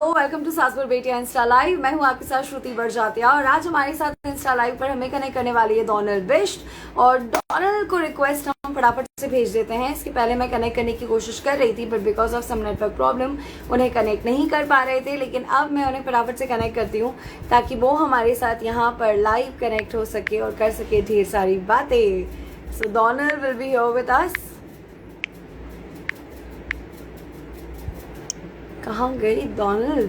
Welcome to सासपुर बेटिया Insta live. मैं हूं आपके साथ श्रुति बड़जात्या और आज हमारे साथ इंस्टा लाइव पर हमें कनेक्ट करने वाली है डोनल बिष्ट। और डोनल को रिक्वेस्ट हम फटाफट से भेज देते हैं। इसके पहले मैं कनेक्ट करने की कोशिश कर रही थी but because of some network problem उन्हें कनेक्ट नहीं कर पा रहे थे, लेकिन अब मैं उन्हें फटाफट से कनेक्ट करती हूँ ताकि वो हमारे साथ यहाँ पर लाइव कनेक्ट हो सके और कर सके ढेर सारी बातें। So Donal will be here with us. कहाँ गई Donal?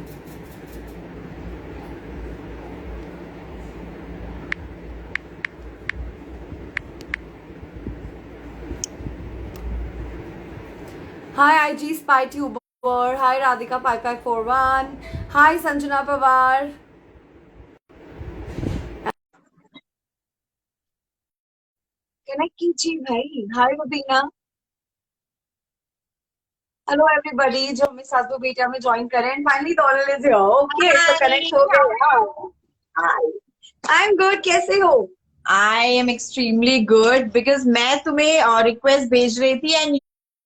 Hi IG Spy Tuber. Hi Radhika 5541. Hi Sanjana Pawar. Connect कीजिए भाई। हाय रुबीना। हेलो एवरीबॉडी जो हमें सासू बेटिया में ज्वाइन करें। And finally Donal is here. Okay तो कनेक्ट हो गया। Hi, I am good. कैसे हो? I am extremely good because मैं तुम्हें रिक्वेस्ट भेज रही थी and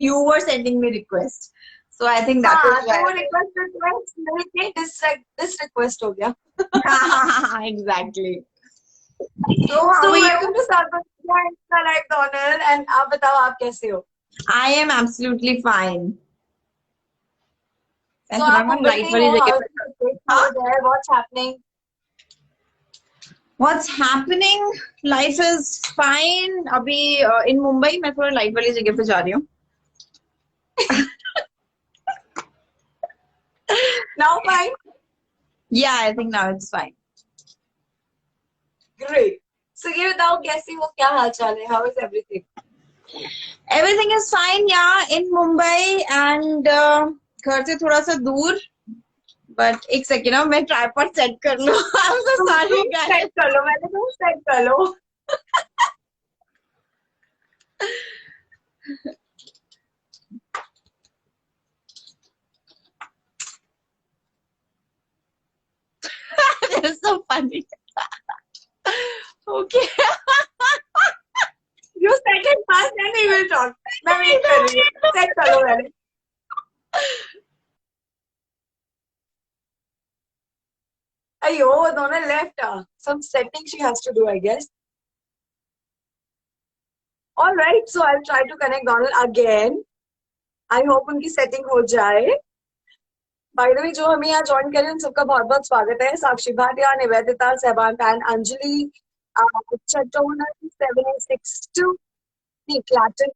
you were sending me request, so I think that हाँ, इज तो वो रिक्वेस्ट रिक्वेस्ट मिलके डिस रिक्वेस्ट हो गया। Why exactly. So so how are welcome you? To सासू बेटिया इंस्टा लाइव डॉनल। एंड आप बताओ आप कैसे हो? I am absolutely fine. तो आप मुंबई लाइट में वाली हो? जगह हाउ पे। इज हाँ, there? What's happening? What's happening? Life is fine. अभी इन मुंबई मैं थोड़ा लाइट वाली जगह पे जा रही हूँ। Now fine. Yeah I think now it's fine. Great. So ये बताओ कैसी हो, क्या हाल चाल है? How is everything? Everything is fine या इन मुंबई एंड घर से थोड़ा सा दूर। बट एक सेकेंड ना, मैं ट्राइपॉड सेट कर लूं। आई एम सो सॉरी तुम सेट गाइस। कर लो, मैंने तुम सेट कर लो। That is so funny. Okay. You set it fast and we will talk. मैं वेट कर रही हूँ। सेट कर लो मैंने। अयो दोनों left. Some setting she has to do I guess. Alright, so I will try to connect Donal again. I hope उनकी सेटिंग हो जाए। बाय द वे जो हमें यहाँ ज्वाइन करें उन सबका बहुत बहुत स्वागत है। साक्षी Bhatia, Nivedita, सहबान Khan, Anjali, चटोना 762, Clapton.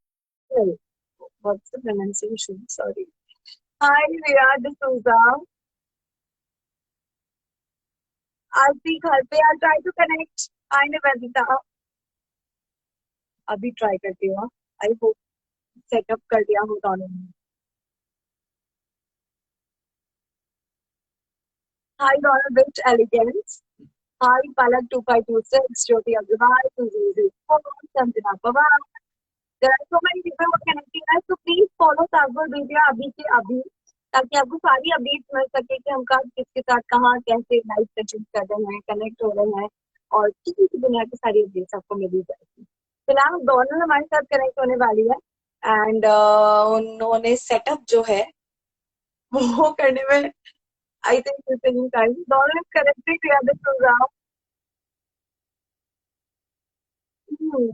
What's the pronunciation? Sorry. Hi, Riya D'Souza. Aarti Khalpe. I'll try to connect. Hi, Nivedita. अभी ट्राई करती हूँ। आई होप सेटअप कर दिया हो दोनों ने। Hi Donal bit elegance. Hi Palak 2526, Jyoti Agrawal 2004, Sanjana Pawar. There are so many people who are connecting us, so please follow सागवर media अभी के अभी, ताकि आपको सारी अपडेट्स मिल सके कि हम कब किसके साथ कहाँ कैसे लाइव सेशन कर रहे हैं, कनेक्ट हो रहे हैं और किसी की दुनिया की सारी अपडेट्स आपको मिल जाएगी। फिलहाल दोनों हमारे साथ कनेक्ट होने वाली है एंड उन्होंने सेटअप जो है वो करने में आई थिंक टाइम। दोनों कनेक्टेड या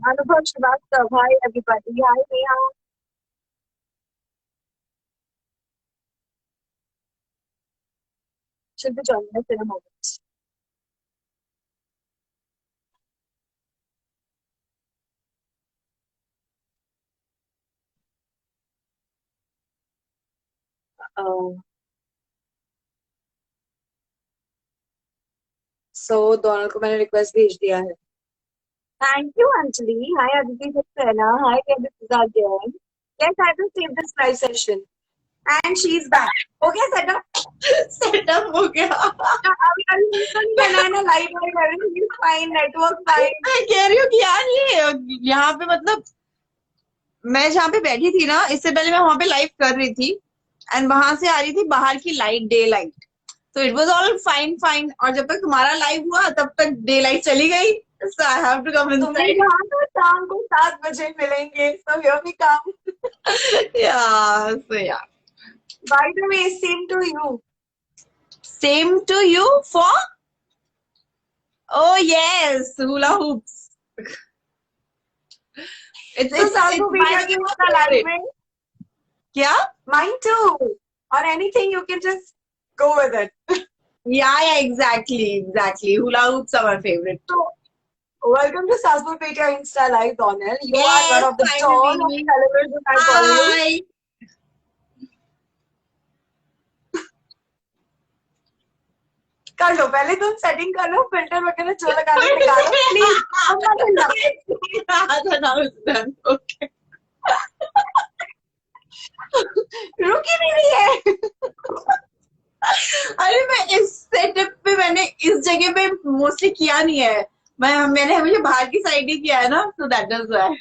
Anubhav Srivastava. Hi everybody. Hi Neha. should be joining us in a moment. So दोनों को मैंने रिक्वेस्ट भेज दिया है। Thank you Anjali. Hi Aditi Saxena. Hi this again. Yes, I will save this live session. And she's back. हो गया सेटअप? सेटअप हो गया। अभी नहीं करना है ना, light white everything is fine, network fine. मैं कह रही हूँ कि यार ये यहाँ पे मतलब मैं जहाँ पे बैठी थी ना, इससे पहले मैं वहां पे लाइव कर रही थी एंड वहां से आ रही थी बाहर की लाइट, डे लाइट। तो it was all fine fine, और जब तक तुम्हारा लाइव हुआ तब तक डे लाइट चली गई। सो आई हैव टू कम तुम्हें इनसाइड। यहाँ तो शाम को 7 बजे मिलेंगे। So here we come. या सो या By the way, same to you. Same to you for? Oh yes, hula hoops. So Salvo my Insta favorite. Live में क्या? mine too. Or anything you can just go with it. Yeah, exactly. Hula hoops are my favorite. So welcome to Salvo Insta Live, Donald. You are Yes, one of the dawn of finally. television, I call you. Hi. कर लो पहले तुम setting कर लो filter वगैरह जो लगाने निकालो please Okay. रुक ही नहीं रही है अरे मैं इस सेटअप पे मैंने इस जगह पे मोस्टली किया नहीं है. मैंने हमेशा बाहर की साइड ही किया है ना, so that is why.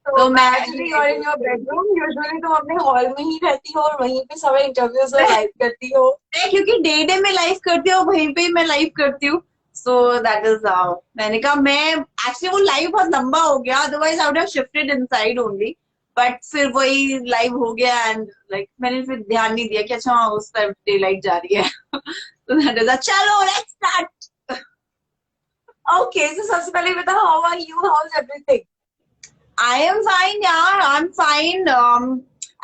तो मैं actually you are in your bedroom usually तुम अपने हॉल में ही रहती हो और वहीं पे सारे इंटरव्यूज और लाइव करती हो. क्योंकि डे में लाइव करती हूँ, वहीं पे मैं लाइव करती हूँ. सो दैट इज हाउ. मैंने कहा मैं एक्चुअली वो लाइव बहुत लंबा हो गया, otherwise I would have shifted inside only. But फिर वही लाइव हो गया एंड लाइक मैंने फिर ध्यान नहीं दिया कि अच्छा हाँ उस टाइम डे लाइट जा रही है. तो दैट इज चलो लेट्स स्टार्ट. ओके सो सबसे पहले बताओ how are you, how is everything. I am fine, yeah. I'm fine.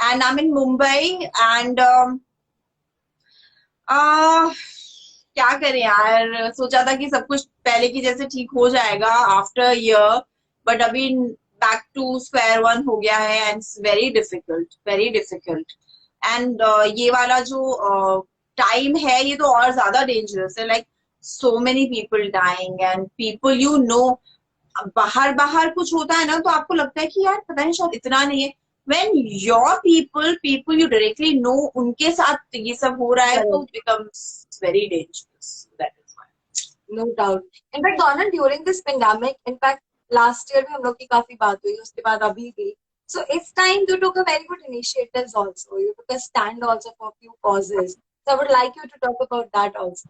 And I'm in Mumbai. And क्या करें यार, सोचा था कि सब कुछ पहले की जैसे ठीक हो जाएगा आफ्टर ईयर, बट अभी बैक टू स्क्वायर वन हो गया है and it's very difficult. And ये वाला जो टाइम है ये तो और ज्यादा डेंजरस है. Like so many people dying and people you know. बाहर कुछ होता है ना तो आपको लगता है कि यार पता नहीं शायद इतना नहीं है. when your people you directly know उनके साथ ये सब हो रहा है तो it becomes very dangerous. That is why. No doubt. In fact, Donald, during this pandemic, in fact, last year भी हम लोग की काफी बात हुई, उसके बाद अभी भी. So it's time you took a very good initiatives also. You took a stand also for a few causes. So I would like you to talk about that also.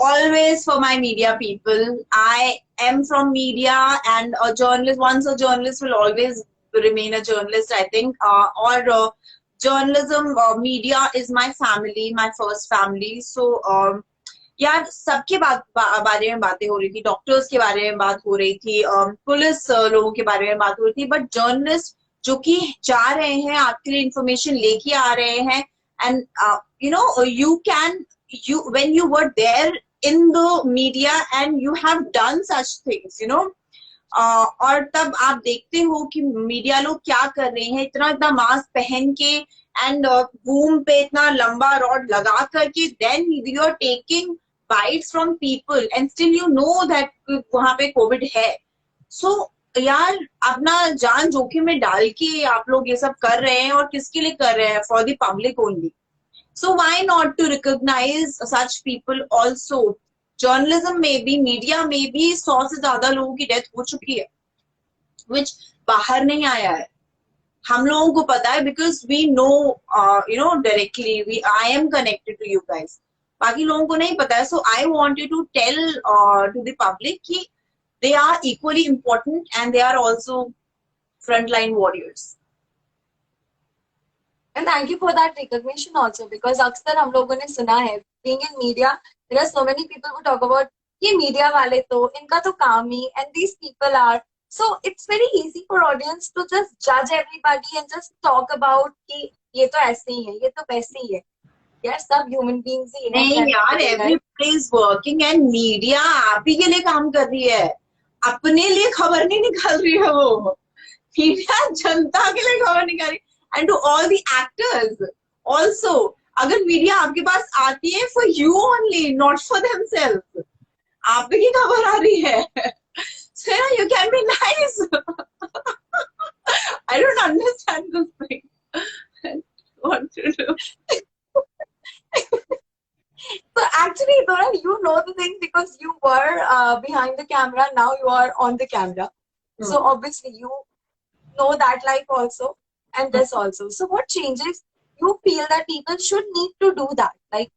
Always for my media people. I am from media and a journalist. Once a journalist will always remain a journalist, I think. Or journalism, media is my family, my first family. So यार सबके बारे में बातें हो रही थी, doctors के बारे में बात हो रही थी, पुलिस लोगों के बारे में बात हो रही थी, बट जर्नलिस्ट जो कि जा रहे हैं आपके लिए इंफॉर्मेशन लेके आ रहे हैं and you know you can you when you were there in the media and you have done such things, you know, और तब आप देखते हो कि मीडिया लोग क्या कर रहे हैं, इतना मास्क पहन के एंड बूम पे इतना लंबा रॉड लगा करके then you are taking bytes from people and still you know that वहां पे कोविड है. सो यार अपना जान जोखिम में डाल के आप लोग ये सब कर रहे हैं और किसके लिए कर रहे हैं? For the public only. So why not to recognize such people also? Journalism में भी, media में भी 100 से ज्यादा लोगों की डेथ हो चुकी है, which बाहर नहीं आया है. हम लोगों को पता है because we know, you know, directly. I am connected to you guys. बाकी लोगों को नहीं पता है. So I want you to tell to the public कि they are equally important and they are also frontline warriors. And thank you for that recognition also, because अक्सर हम लोगों ने सुना है being in media there are so many people who talk about ये media वाले तो इनका तो काम ही, and these people are, so it's very easy for audience to just judge everybody and just talk about कि ये तो ऐसे ही है, ये तो वैसे ही है. यार सब ह्यूमन बीइंग्स ही हैं. नहीं यार, everybody is working and media आप ही के लिए काम कर रही है, अपने लिए खबर नहीं निकाल रही है. वो मीडिया जनता के लिए खबर निकाल रही है. And to all the actors also, अगर मीडिया आपके पास आती है for you only, not for themselves, आप ही की खबर आ रही है. So you can be nice. I don't understand this thing. What to do? So actually, Dora, you know the thing because you were behind the camera. Now you are on the camera. So obviously you know that life also. And this also. So what changes you feel that people should need to do that? Like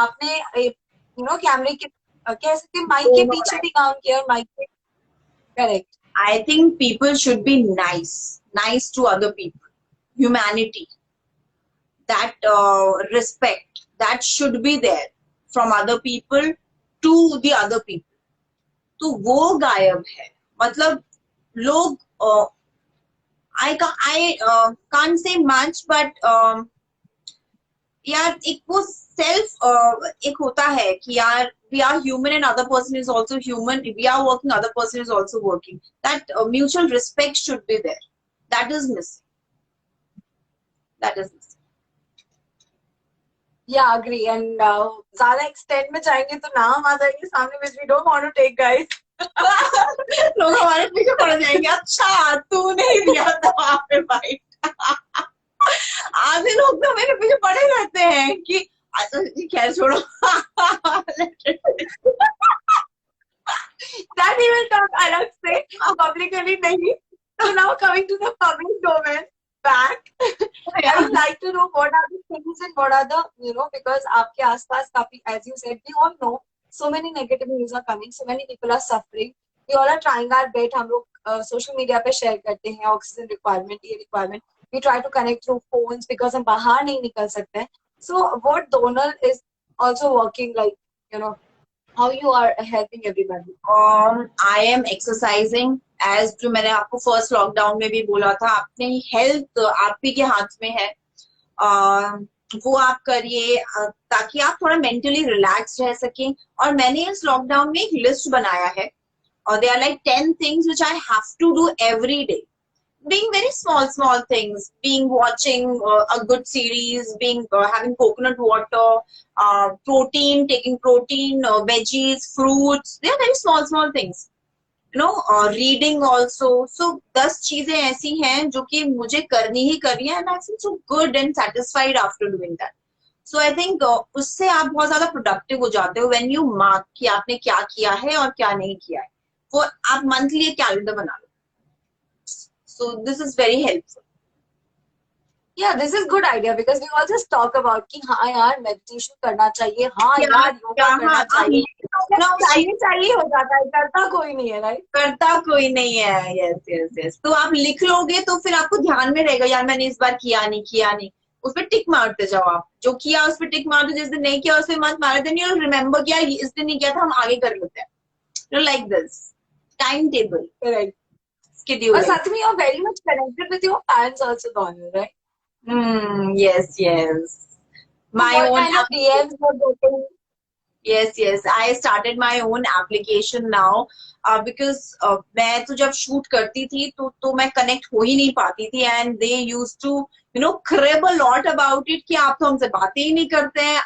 आपने you know कैमरे के कह सकते हैं mic के पीछे भी काम किया और माइक पे. Correct. I think people should be nice to other people. Humanity, that respect, that should be there. from other people to the other people. तो वो गायब है. मतलब लोग I can't say much, but यार एक वो सेल्फ एक होता है कि यार we are human and other person is also human. We are working, other person is also working. That mutual respect should be there. That is missing. That is missing. Yeah, agree. And ज़्यादा extent में जाएंगे तो नाम आ जाएंगे सामने, which we don't want to take, guys. लोग हमारे पीछे पड़ जाएंगे. अच्छा तूने ही दिया था वहां पे भाई. आधे लोग तो मेरे पीछे पड़े रहते हैं कि खैर छोड़ो. That we will talk अलग से, publicly नहीं. So now coming to the public domain back, I would like to know what are the things and what are the, because आपके आसपास काफी, as you said, we all know so many negative news are coming, so many people are suffering. We all are trying our best. हम लोग social media पे share करते हैं oxygen requirement, ये requirement. We try to connect through phones because हम बाहर नहीं निकल सकते हैं. So what Donal is also working, like, how you are helping everybody? I am exercising, as जो मैंने आपको फर्स्ट लॉकडाउन में भी बोला था, अपने हेल्थ आप ही के हाथ में है. वो आप करिए ताकि आप थोड़ा मेंटली रिलैक्स रह सकें. और मैंने इस लॉकडाउन में एक लिस्ट बनाया है, और they are like 10 things which I have to do every day. Being very small things, being watching a good series, being having coconut water, protein, taking protein, veggies, fruits. They are very small things. Reading also. So 10 चीजें ऐसी हैं जो कि मुझे करनी ही करनी है, and I feel so good and satisfied after doing that. So I think उससे आप बहुत ज्यादा productive हो जाते हो when you mark कि आपने क्या किया है और क्या नहीं किया है. वो आप monthly एक calendar बना लो. So this is very helpful. Yeah, this is good idea because we all just talk about कि हाँ यार meditation करना चाहिए, हाँ यार yoga करना चाहिए. चाहिए हो जाता है, करता कोई नहीं है, right? करता कोई नहीं है. yes. तो आप लिख लोगे तो फिर आपको ध्यान में रहेगा, यार मैंने इस बार किया नहीं. उस पर टिक मारते जाओ. आप जो किया उस पर टिक मार दो, जिस दिन नहीं किया उस पर मत मारो. देन यू रिमेम्बर कि यार इस दिन नहीं किया था, हम आगे कर लेते हैं. Like this time table, Correct. schedule. और साथ में you're very much connected with your parents also, Donal, right? Yes. My what own kind of DMs you're getting? Yes. I started my own application now because मैं तो जब shoot करती थी तो मैं connect हो ही नहीं पाती थी, and they used to crib a lot about it कि आप तो हमसे बातें ही नहीं करते हैं.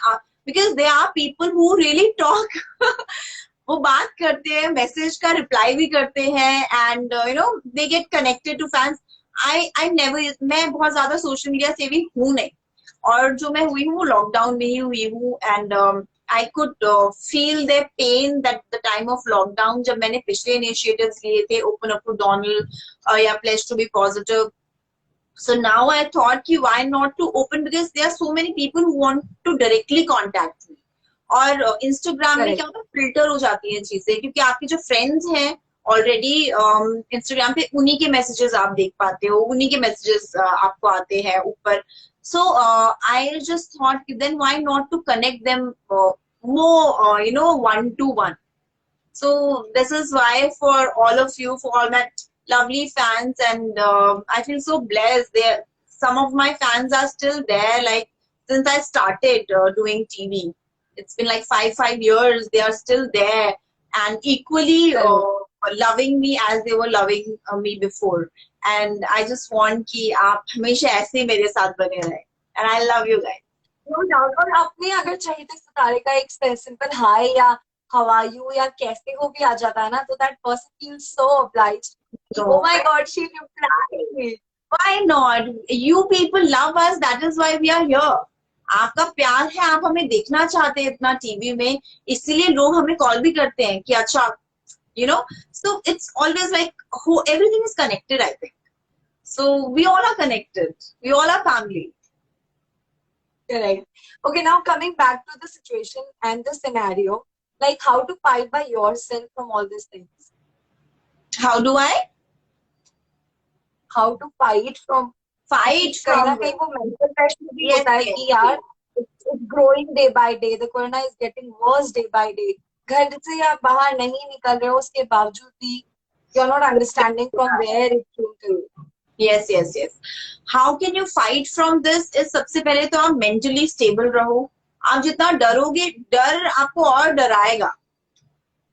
Because there are people who really talk. वो बात करते हैं, मैसेज का रिप्लाई भी करते हैं, and they get connected to fans. I never, मैं बहुत ज्यादा सोशल मीडिया से भी हूँ नहीं, और जो मैं हुई हूँ लॉकडाउन में ही हुई हूँ. And I could feel the pain that the time of lockdown, जब मैंने पिछले इनिशिएटिव्स लिए थे, ओपन अप टू डोनल या pledge to be positive. So now I thought कि why not to open, because there are so many people who want to directly contact me. और Instagram में क्या होता है, फिल्टर हो जाती है चीजें, क्योंकि आपके जो फ्रेंड्स हैं ऑलरेडी इंस्टाग्राम पे, उन्हीं के मैसेजेस आप देख पाते हो, उन्हीं के मैसेजेस आपको आते हैं ऊपर. So I just thought then why not to connect them more one to one. So this is why for all of you, for all my lovely fans, and I feel so blessed. There, some of my fans are still there, like since I started doing TV. It's been like five years. They are still there and equally loving me as they were loving me before. And I just want कि आप हमेशा ऐसे मेरे साथ बने रहें. And I love you guys. No doubt. और आपने अगर चाहिए तो सितारे का एक simple hi या how are you या कैसे हो भी आ जाता है ना, तो that person feels so obliged. Oh my God, she replied. Why not? You people love us. That is why we are here. आपका प्यार है, आप हमें देखना चाहते हैं इतना टीवी में, इसीलिए लोग हमें कॉल भी करते हैं कि अच्छा, so it's always like everything is connected, I think. So we all are connected. We all are family. Correct. Okay, now coming back to the situation and the scenario, like how to fight by yourself from all these things. How do I? How to fight from कहीं ना कहीं वो mental pressure भी होता है कि यार it's growing day by day. The corona is getting worse day by day. घर से आप बाहर नहीं निकल रहे हो, उसके बावजूद भी you're not understanding from where it came to you. Yes, yes, yes. How can you fight from this? is सबसे पहले तो आप mentally stable रहो. आप जितना डरोगे, डर आपको और डराएगा.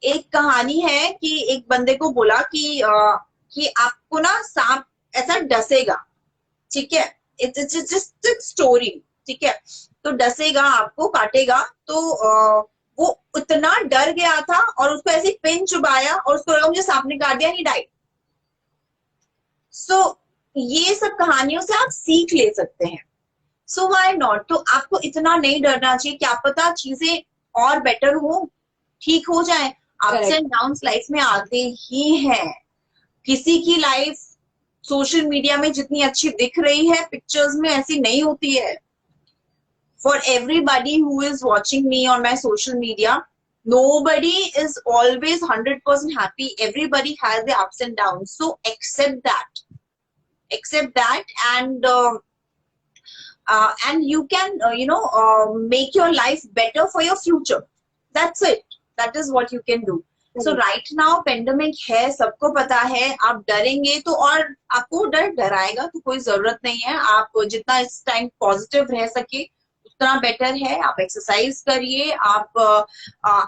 एक कहानी है कि एक बंदे को बोला कि आपको ना सांप ऐसा डसेगा, ठीक है, इट्स जस्ट स्टोरी, ठीक है, तो डसेगा, आपको काटेगा, तो वो उतना डर गया था और उसको ऐसे पिन चुभाया और उसको लगा मुझे सांप ने काट दिया, ही डाइड. सो ये सब कहानियों से आप सीख ले सकते हैं. So why not. तो आपको इतना नहीं डरना चाहिए, क्या पता चीजें और बेटर हो, ठीक हो जाए. अप्स एंड डाउन्स लाइफ में आते ही हैं. किसी की लाइफ सोशल मीडिया में जितनी अच्छी दिख रही है, पिक्चर्स में ऐसी नहीं होती है. For everybody who is watching me on my social media, nobody is always 100% happy. Everybody has the ups and downs. So accept that, and you can make your life better for your future. That's it. That is what you can do. So right now pandemic है, सबको पता है. आप डरेंगे तो और आपको डर डराएगा तो कोई जरूरत नहीं है. आप जितना इस टाइम पॉजिटिव रह सके उतना बेटर है. आप एक्सरसाइज करिए, आप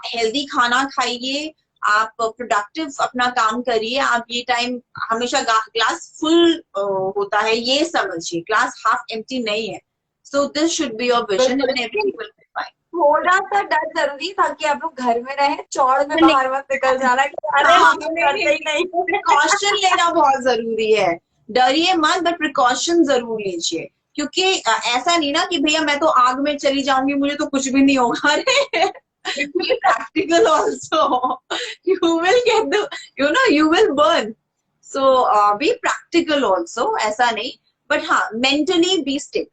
हेल्दी खाना खाइए, आप प्रोडक्टिव अपना काम करिए. आप ये टाइम हमेशा ग्लास फुल होता है, ये समझिए, ग्लास हाफ एम्प्टी नहीं है. So this should be your vision and everything will be fine. थोड़ा सा डर जरूरी था कि आप लोग घर में रहे, चौड़ में बाहर मत निकल जाना कि अरे हम करते ही नहीं. प्रिकॉशन लेना बहुत जरूरी है. डरिए मत, बट प्रिकॉशन जरूर लीजिए, क्योंकि ऐसा नहीं ना कि भैया मैं तो आग में चली जाऊंगी, मुझे तो कुछ भी नहीं होगा. अरे be practical also. You will get you will burn. So be practical also. ऐसा नहीं, but हाँ, mentally be stable.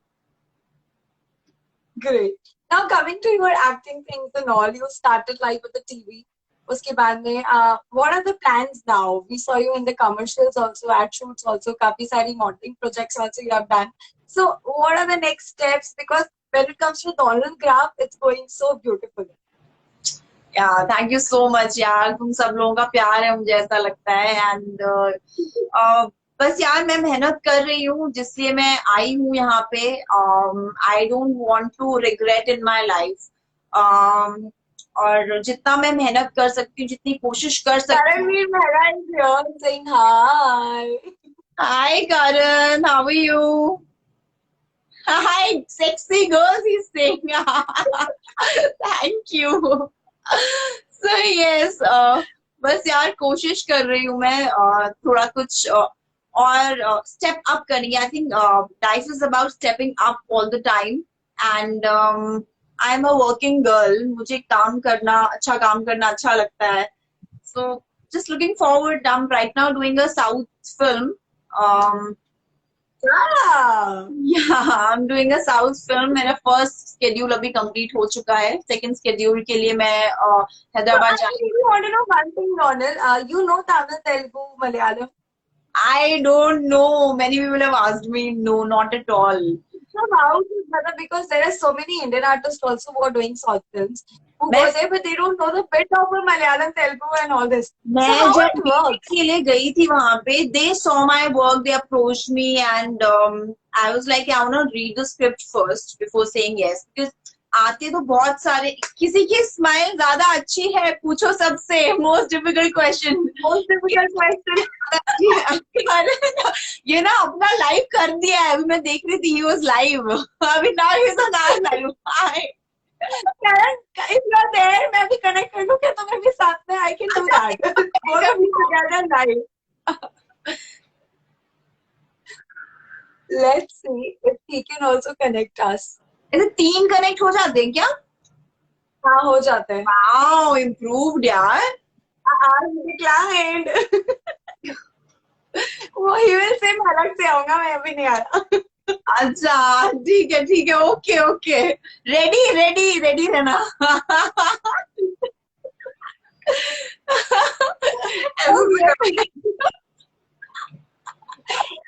Great. Now coming to your acting things and all, you started live with the TV. उसके बाद में what are the plans now? We saw you in the commercials also, ad shoots also, काफी सारी modeling projects also you have done. So what are the next steps? Because when it comes to Donald Graf, it's going so beautiful. Yeah, thank you so much यार. तुम सब लोगों का प्यार है, मुझे ऐसा लगता है. एंड बस यार मैं मेहनत कर रही हूँ, जिसलिए मैं आई हूँ यहाँ पे. I don't want to regret in my life. और जितना मैं मेहनत कर सकती हूँ, जितनी कोशिश कर सकती हूँ. Karanveer Mehra is here saying hi. Hi Karan, how are you? Hi, sexy girls, he's saying. Thank you. So yes, बस यार कोशिश कर रही हूँ मैं थोड़ा कुछ और स्टेप अप करनी है. I think life is about stepping up all the time. And I am a working girl. मुझे काम करना अच्छा लगता है. सो just looking forward. I'm right now doing a South film. Yeah, I'm doing a South film. मेरा first schedule अभी complete हो चुका है. Second schedule के लिए मैं हैदराबाद जा रही हूँ. I want to know one thing, Ronald. You know Tamil, Telugu, Malayalam? I don't know. Many people have asked me. No, not at all. So how is it better? Because there are so many Indian artists also who are doing South films. Who go there, but they don't know the bit of Malayalam, Telugu and all this. मैं जब work के लिए गई थी वहाँ पे, they saw my work, they approached me, and I was like, I want to read the script first before saying yes. Because आते तो बहुत सारे, किसी की स्माइल ज्यादा अच्छी है, पूछो सबसे. Most difficult question. ये ना अपना लाइव कर दिया है. अभी मैं देख रही थी, he was live. अभी now he is on our live. Hi. Karan, if you are there, मैं भी connect कर लूँ क्या तुम्हें भी साथ में? I can do that. Both of you together live. Let's see if he can also connect us. ऐसे 3 कनेक्ट हो जाते हैं क्या? हाँ, हो जाते हैं. Wow, improved यार. आज मुझे क्लाइंट. वो ही will say मैं अलग से आऊंगा, मैं अभी नहीं आ रहा. अच्छा ठीक है. ओके. रेडी रहना.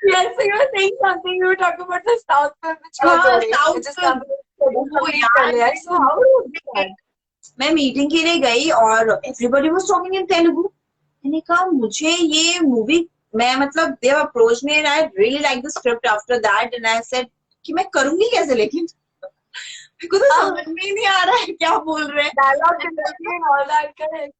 Yes, so you were saying something. You were talking about the South film, which was South film. कर लिया. So how do you do that? मैं मीटिंग के लिए गई और everybody was talking in Telugu. मैंने कहा मुझे ये मूवी, मैं मतलब they approach me and I really like the script after that and I said कि मैं करूंगी कैसे, लेकिन मेरे को तो समझ में ही नहीं आ रहा है क्या बोल रहे हैं. Dialogue delivery and all that, correct.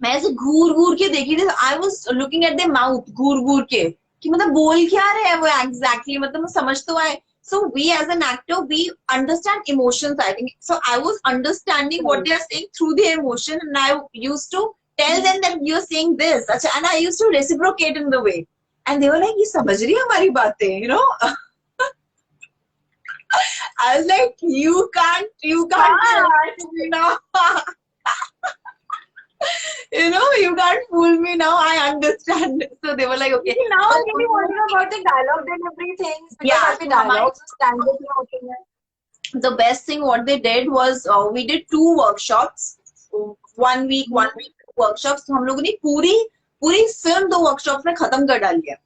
मैं ऐसे घूर घूर के देखी थी. I was looking at the mouth घूर घूर के कि मतलब बोल क्या रहे हैं वो एग्जैक्टली, मतलब मैं समझ तो आए. So we as an actor, we understand emotions, I think. So I was understanding what they are saying through the emotion, and I used to tell them that you're saying this. And I used to reciprocate in the way. And they were like, ये समझ रही है हमारी बातें, you know? I was like, you can't fool me now. You know, you can't fool me now. I understand. So they were like, okay. Now I'm really wondering about the dialogue delivery things. Because Yeah, आपके dialogues standard में होते हैं. The best thing what they did was we did 2 workshops, 1 week workshops. तो हम लोगों ने पूरी film 2 workshops में खत्म कर डाली है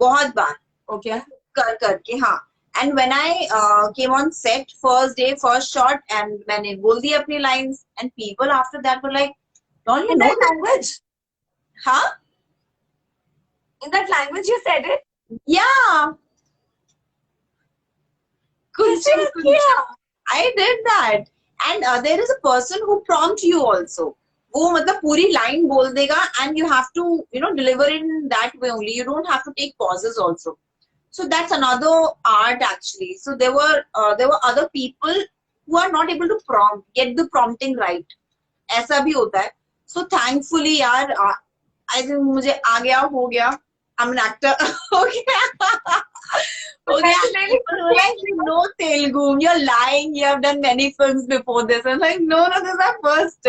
बहुत बार. Okay. करके हाँ. And when I came on set, first day, first shot, and मैंने बोल दी अपनी lines, and people after that were like, don't you In know that language? हाँ? In that language you said it? Yeah. I did that. And there is a person who prompt you also. वो मतलब पूरी line बोल देगा and you have to, you know, deliver it in that way only. You don't have to take pauses also. So that's another art actually. So there were other people who are not able to get the prompting right. ऐसा भी होता है. So thankfully यार, I think मुझे आ गया, हो गया. I'm an actor. हो गया. People were like, you know Telugu, you're lying, you have done many films before this. I'm like, no, this is our first.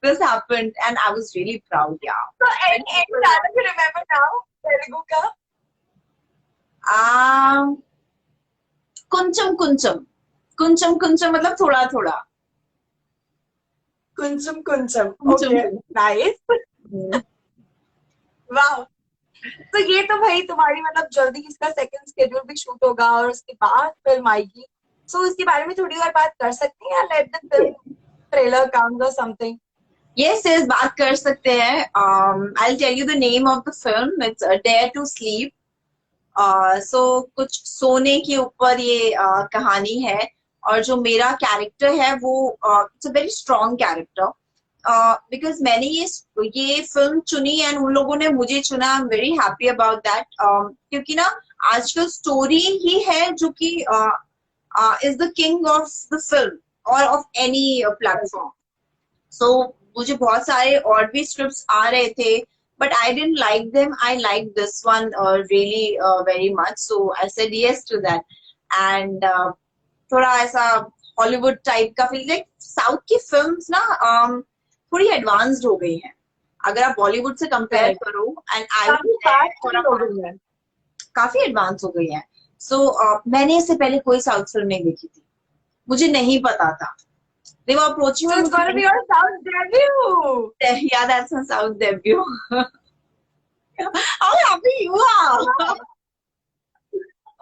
This happened and I was really proud, yeah. So any dialogue you remember now? Telugu ka? Kuncham kuncham. Kuncham kuncham मतलब थोड़ा थोड़ा. Kuncham kuncham. Okay. Nice. Wow. तो ये तो भाई तुम्हारी मतलब जल्दी इसका सेकंड शेड्यूल भी शूट होगा और उसके बाद फिल्म आएगी. सो इसके बारे में थोड़ी और बात कर सकते हैं या लेट द फिल्म ट्रेलर कम और समथिंग? Yes, बात कर सकते हैं. I'll tell you the name of the film. It's Dare to Sleep. So कुछ सोने के ऊपर ये कहानी है और जो मेरा कैरेक्टर है वो it's a very strong character. Because मैंने ये फिल्म चुनी एंड उन लोगों ने मुझे चुना. I am very happy about that. क्योंकि ना आजकल स्टोरी ही है जो कि is the king of the film और ऑफ एनी प्लेटफॉर्म. सो मुझे बहुत सारे और भी स्क्रिप्ट्स आ रहे थे but I didn't like them. I liked this one really very much. So I said yes to that. And थोड़ा ऐसा हॉलीवुड टाइप का फील. लाइक साउथ की फिल्म्स ना थोड़ी एडवांस्ड हो गई हैं अगर आप बॉलीवुड से कंपेयर करो. एंड काफी एडवांस हो गई हैं. सो मैंने इससे पहले कोई साउथ फिल्म नहीं देखी थी. मुझे नहीं पता था. They were approaching me. So it's going to be your South debut. Yeah, that's my South debut. How happy you are.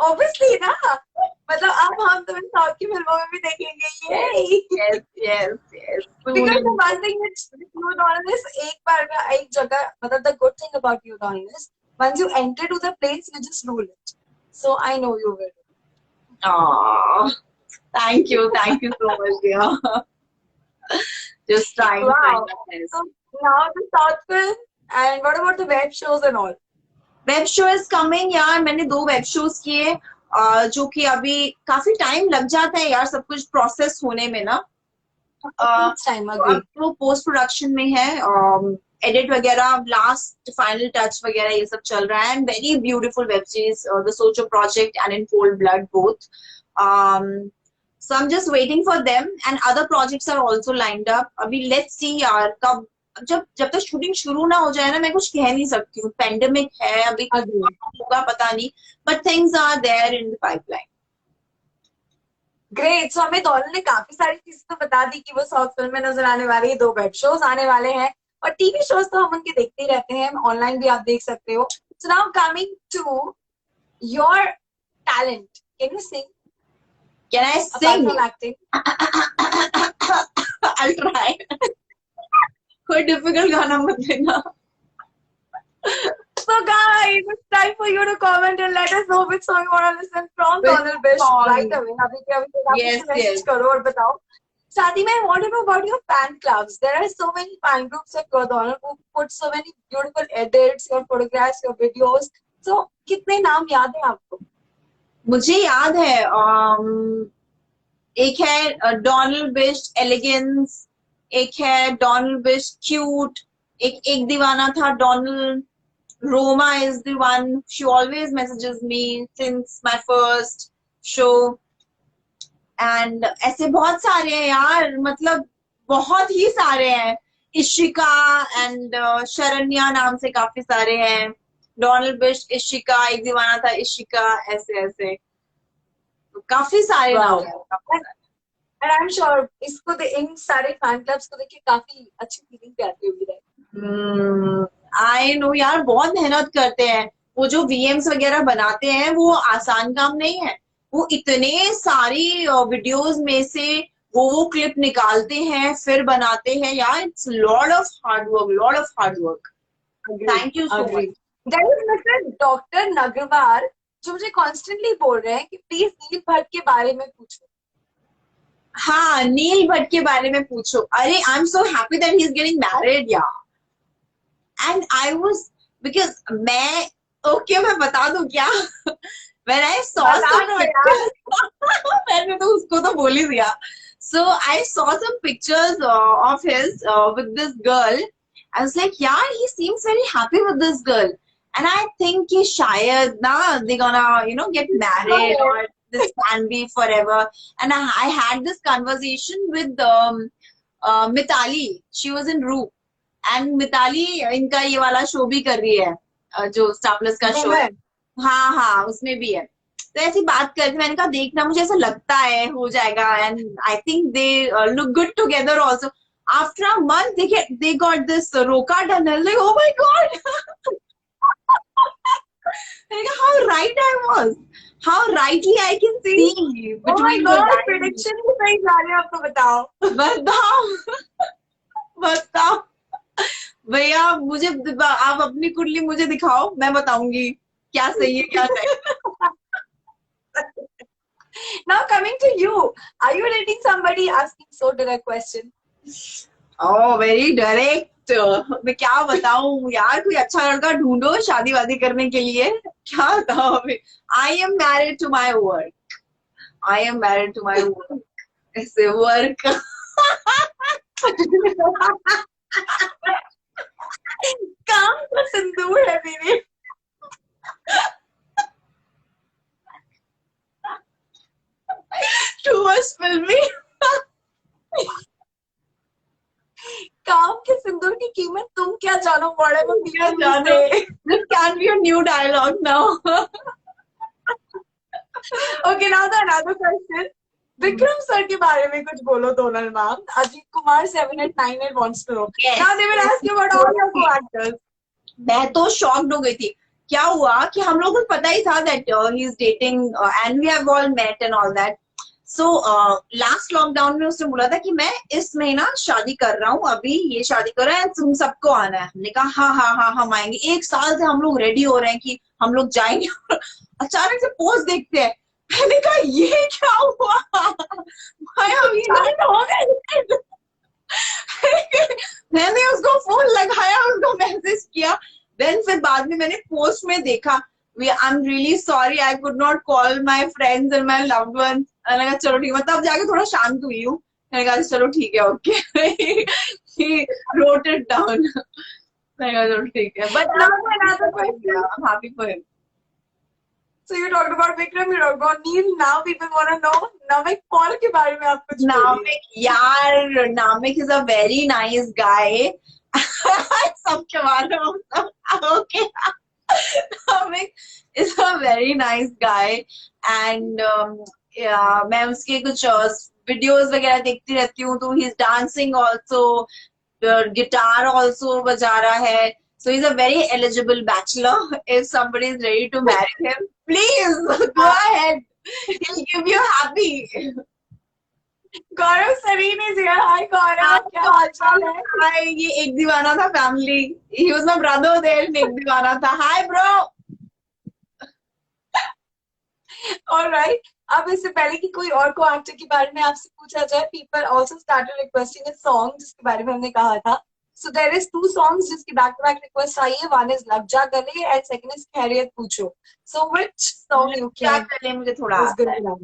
Obviously ना. मतलब अब हम तुम्हें साउथ की फिल्मों में भी देखेंगे. Yes. Because the one thing which you done is एक बार का एक जगह, मतलब the good thing about you done is once you enter to the place you just rule it. So I know you will. Aww. Thank you so much, dear. Just trying. Wow. So now the South film, and what about the web shows and all? Web show is coming यार. मैंने 2 web shows किए जो कि अभी काफी time लग जाता है यार सब कुछ प्रोसेस होने में ना. तो पोस्ट प्रोडक्शन में है. एडिट वगैरह, लास्ट फाइनल टच वगैरह ये सब चल रहा है. And very beautiful web series, the सोचो project and in cold blood both. So I'm just waiting for them and other projects are also lined up. अभी let's see यार कब जब तक शूटिंग शुरू ना हो जाए ना मैं कुछ कह नहीं सकती हूँ. पेंडेमिक है अभी, होगा पता नहीं, but things are there in the pipeline. Great. So हमें दोनों ने काफी सारी चीजें तो बता दी कि वो साउथ फिल्म में नजर आने वाली है, 2 वेब शोज आने वाले हैं और टीवी शोज तो हम उनके देखते ही रहते हैं. ऑनलाइन भी आप देख सकते हो. So now coming to your talent, can you sing? Can I apart sing? from acting? I'll try. कोई difficult गाना मत देना. So guys, it's time for you to comment and let us know which song you want to listen from Which Donald Bish song? right away. अभी के अभी आप Yes, मुझे message yes. करो और बताओ. साथ ही में I want to know about your fan clubs. There are so many fan groups of Donald who put so many beautiful edits, your photographs, your videos. So कितने नाम याद है आपको? मुझे याद है एक है डोनाल्ड बिश एलिगेंस, एक है डोनाल्ड बिश क्यूट, एक दीवाना था Donald. Roma is the one, she always messages me since my first show. And ऐसे बहुत सारे हैं यार, मतलब बहुत ही सारे हैं. इशिका एंड शरण्या नाम से काफी सारे हैं. डोनाल्ड बिश, इशिका, एक दीवाना था इशिका, ऐसे ऐसे काफी सारे नाम हैं. And I'm sure इसको इन सारे fan clubs को देख के काफी अच्छी फीलिंग भी आती होगी. आई नो यार, बहुत मेहनत करते हैं. वो जो वीएम्स वगैरह बनाते हैं वो आसान काम नहीं है. वो इतने सारी वीडियोस में से वो क्लिप निकालते हैं फिर बनाते हैं यार. It's lot of hard work. Thank you so much. There is Mr. Dr. Nagrawal जो मुझे कॉन्स्टेंटली बोल रहे हैं कि प्लीज नील भट्ट के बारे में पूछो. हाँ, नील भट्ट के बारे में पूछो. अरे आई am so happy that he is getting married यार. एंड आई वाज बिकॉज मैं बता दूं क्या? When I saw some मैंने तो उसको तो बोल ही दिया. So I saw some pictures of his with this girl. I was like, yeah, he seems very happy with this girl. And I think कि शायद ना they gonna get married or this can be forever. And I had this conversation with Mitali. She was in Roop. And Mitali इनका ये वाला show भी कर रही है, जो स्टार प्लस का शो है. हाँ, उसमें भी है. तो ऐसी बात करके मैंने कहा देखना, मुझे ऐसा लगता है हो जाएगा. And I think they look good together also. After a month they got this रोका tunnel. Like, oh my god. How right I was. How rightly I can see between the prediction भी सही जा रहे हैं. आपको बताओ भैया, मुझे आप अपनी कुंडली मुझे दिखाओ, मैं बताऊंगी क्या सही है क्या नहीं. Now coming to you, are you dating somebody? Asking so direct question. Oh, very direct. मैं क्या बताऊं यार, कोई अच्छा लड़का ढूंढो शादी वादी करने के लिए. क्या बताओ अभी. I am married to my work. ऐसे वर्क. काम का सिंदूर है मेरे. Too much filmy. काम के सिंदूर की कीमत तुम क्या जानो. Whatever क्या जानो. This can be a new dialogue now. Okay, now the another question. Vikram sir के बारे में कुछ बोलो. Donald ma'am, Ajit Kumar 789 wants to know. Yes. Now they will ask you about all your co-actors. मैं तो शॉक्ड हो गई थी. क्या हुआ कि हम लोगों को पता ही था that he is dating and we have all met and all that. So last lockdown में उसने बोला था कि मैं इस महीना शादी कर रहा हूँ, अभी ये शादी कर रहा है, तुम सबको आना है. हमने कहा हाँ हम आएंगे. 1 साल से हम लोग रेडी हो रहे हैं कि हम लोग जाएंगे. अचानक से पोस्ट देखते हैं. मैंने कहा ये क्या हुआ. मैंने उसको फोन लगाया, उसको मैसेज किया. देन फिर बाद में मैंने पोस्ट में देखा, I'm really sorry I could not call my friends and my loved ones. मैंने कहा चलो ठीक है. तब जाके थोड़ा शांत हुई हूँ. मैंने कहा चलो ठीक है, okay. He wrote it down. मैंने कहा चलो ठीक है. But now another question. I'm happy for him. So you talked about Vikram, you talked about Neil. Now people want to know Namik Paul के बारे में आप कुछ बोलिए. यार Namik is a very nice guy. सबके बारे में okay. Namik is a very nice guy and मैं उसके कुछ वीडियोस वगैरह देखती रहती हूँ. तो he is dancing also, guitar also बजा रहा है. So he's a very eligible bachelor. If somebody is ready to marry him, please go ahead. He'll give you happy. Gaurav Sareen is here. Hi Gaurav, क्या हाल चाल है? हाय, ये Ek Deewana Tha family. He was my brother there in एक दीवाना था. Hi bro. Alright, अब इससे पहले कि कोई और को एक्टर के बारे में आपसे पूछा जाए, people also started requesting a song जिसके बारे में हमने कहा था. सो देयर इज 2 सॉन्ग्स जिसकी बैक टू बैक रिक्वेस्ट आई है. वन इज लग जा गले एंड सेकंड इज खैरियत पूछो. सो व्हिच सॉन्ग यू क्या कैन चले, मुझे थोड़ा is आता good है. enough?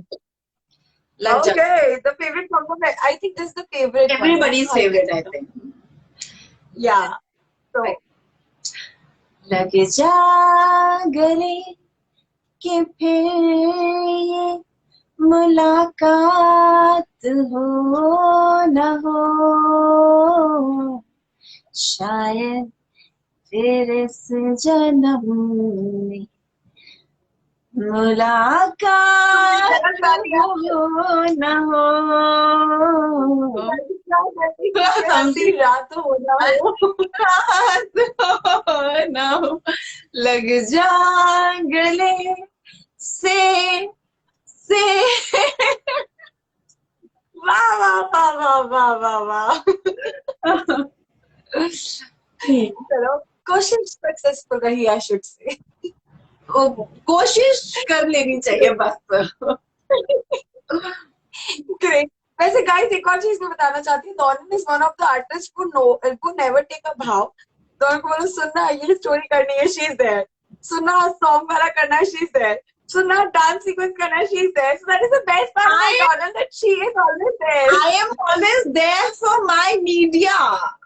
लग जा. Okay, the favorite song of I think this is the favorite one. Everybody's favorite, I think. Yeah. So लग जा गले कि फिर ये मुलाकात हो न हो, शायद फिर इस जन्म में मुलाकात हो न हो. ऐसी रात हो ना हो. ना हो, लग जा गले से वाह वाह वाह वाह वाह वाह वाह. चलो, कोशिश सक्सेसफुल रही, आई शुड से. कोशिश कर लेनी चाहिए बस. ग्रेट. वैसे गाइस एक और चीज मैं बताना चाहती हूँ. Don is one of the artist who never take a भाव. डॉन को बोलो सुनना ये स्टोरी करनी है, शी इज देयर. सुनना सॉन्ग वाला करना है, शी इज देयर. सुनना डांस सीक्वेंस करना है, she is there. So that is the best part of Donald, that she is always there. I am always there for my media.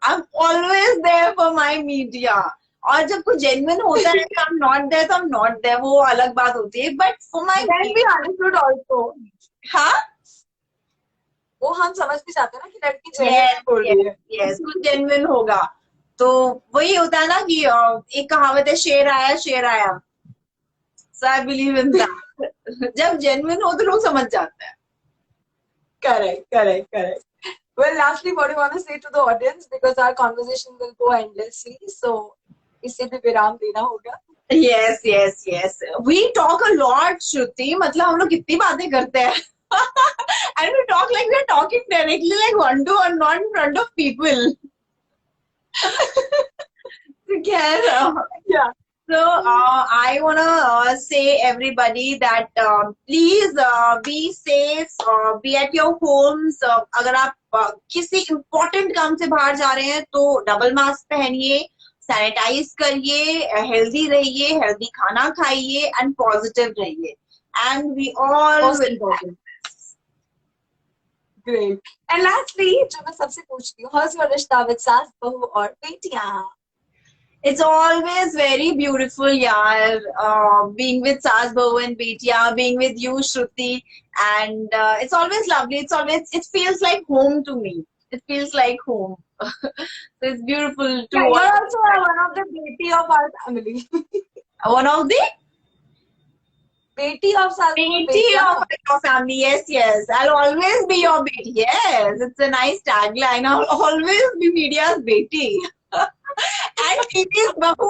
I'm always there for my media. और जब कुछ genuine होता है कि I'm not there तो I'm not there, वो अलग बात होती है. But for my Then we understood also. हाँ, वो हम समझ भी जाते हैं ना कि लड़की जेन्युइन बोल रही है. yes, कुछ जेन्युइन होगा. तो वही होता है ना कि एक कहावत है, शेर आया शेर आया. So I believe in that. जब जेन्युइन हो तो लोग समझ जाते हैं. Correct. Well, lastly, what do you want to say to the audience? Because our conversation will go endlessly. So, इसे भी विराम देना होगा. Yes. We talk a lot, Shruti. मतलब हम लोग कितनी बातें करते हैं. And we talk like we're talking directly, like one to one, not in front of people. Yeah. So I wanna say everybody that please be safe, be at your homes. अगर आप किसी important काम से बाहर जा रहे हैं तो डबल मास्क पहनिए, सैनिटाइज करिए, हेल्दी रहिए, हेल्दी खाना खाइए एंड पॉजिटिव रहिए. And we all Most will important. Great. And lastly, जो मैं सबसे पूछती हूँ, how's your रिश्ता with सास बहू और बेटियाँ? It's always very beautiful, yaar. Being with Saas Bahu and Betiya, being with you, Shruti, and it's always lovely. It feels like home to me. It feels like home. So it's beautiful to Yeah, watch. you're also one of the beti of our family. One of the Beti of सास बहू Beti बेटियाँ. of your family. Yes. I'll always be your Beti. Yes, it's a nice tagline. I'll always be media's Beti. And TV's Bahu.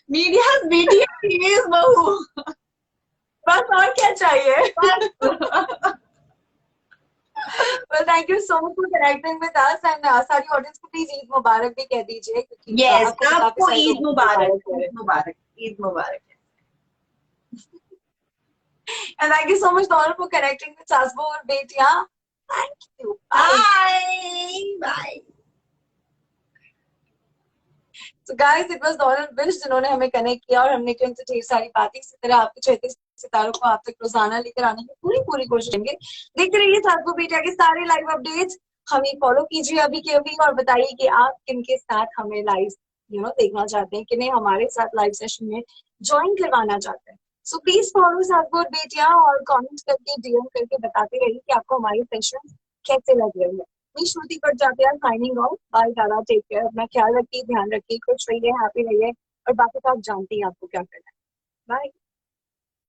Media's Beti and TV's Bahu. बस और क्या चाहिए? Well, thank you so much for connecting with us, and सारी audience को please Eid मुबारक भी कह दीजिए, क्योंकि Yes, आपको काफी आपको सारे ईद लोगों को मुबारक. ईद मुबारक. And thank you so much, Donald, for connecting with सास बहू और बेटियाँ. Thank you. Bye. So guys, it was Donald Bish जिन्होंने हमें कनेक्ट किया और हमने क्यों ढेर सारी बातें इसी तरह आपके चहते सितारों को आप तक रोजाना लेकर आने की पूरी कोशिश करेंगे. देखते रहिए सास बहू बेटियाँ के सारे लाइव अपडेट्स. हमें फॉलो कीजिए अभी के अभी और बताइए कि आप किनके साथ हमें लाइव देखना चाहते हैं, किन्हें हमारे साथ लाइव सेशन में ज्वाइन करवाना चाहते हैं. सो प्लीज फॉलो सास बहू और बेटियाँ और कमेंट करके डीएम करके बताते रहिए कि आपको हमारी सेशन कैसे लग रही है. Me Shruti Patjatya signing off. Bye tata, take care. अपना ख्याल रखिए, ध्यान रखिए, खुश रहिए, हैप्पी रहिए और बाकी तो आप जानते ही आपको क्या करना है. बाय.